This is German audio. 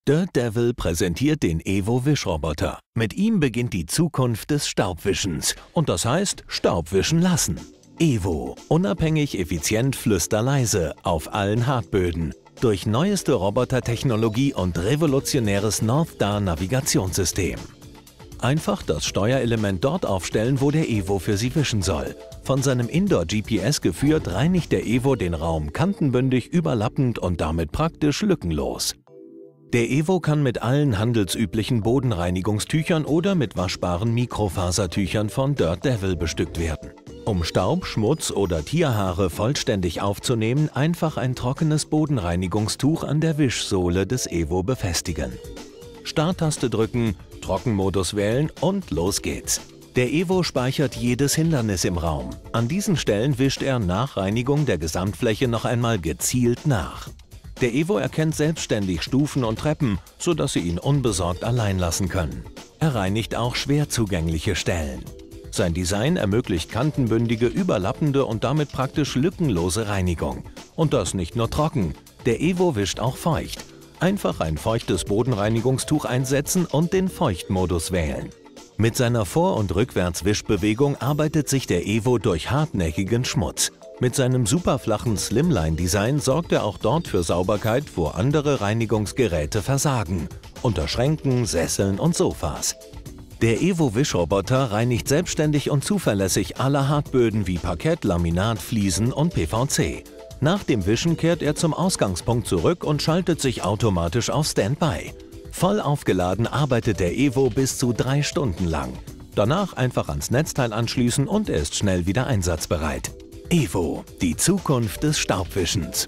Dirt Devil präsentiert den Evo Wischroboter. Mit ihm beginnt die Zukunft des Staubwischens. Und das heißt, Staubwischen lassen. Evo. Unabhängig, effizient, flüsterleise. Auf allen Hartböden. Durch neueste Robotertechnologie und revolutionäres Northstar-Navigationssystem. Einfach das Steuerelement dort aufstellen, wo der Evo für Sie wischen soll. Von seinem Indoor-GPS geführt, reinigt der Evo den Raum kantenbündig, überlappend und damit praktisch lückenlos. Der Evo kann mit allen handelsüblichen Bodenreinigungstüchern oder mit waschbaren Mikrofasertüchern von Dirt Devil bestückt werden. Um Staub, Schmutz oder Tierhaare vollständig aufzunehmen, einfach ein trockenes Bodenreinigungstuch an der Wischsohle des Evo befestigen. Starttaste drücken, Trockenmodus wählen und los geht's. Der Evo speichert jedes Hindernis im Raum. An diesen Stellen wischt er nach Reinigung der Gesamtfläche noch einmal gezielt nach. Der Evo erkennt selbstständig Stufen und Treppen, sodass Sie ihn unbesorgt allein lassen können. Er reinigt auch schwer zugängliche Stellen. Sein Design ermöglicht kantenbündige, überlappende und damit praktisch lückenlose Reinigung. Und das nicht nur trocken. Der Evo wischt auch feucht. Einfach ein feuchtes Bodenreinigungstuch einsetzen und den Feuchtmodus wählen. Mit seiner Vor- und Rückwärtswischbewegung arbeitet sich der Evo durch hartnäckigen Schmutz. Mit seinem superflachen Slimline-Design sorgt er auch dort für Sauberkeit, wo andere Reinigungsgeräte versagen. Unter Schränken, Sesseln und Sofas. Der Evo Wischroboter reinigt selbstständig und zuverlässig alle Hartböden wie Parkett, Laminat, Fliesen und PVC. Nach dem Wischen kehrt er zum Ausgangspunkt zurück und schaltet sich automatisch auf Standby. Voll aufgeladen arbeitet der Evo bis zu 3 Stunden lang. Danach einfach ans Netzteil anschließen und er ist schnell wieder einsatzbereit. Evo, die Zukunft des Staubwischens.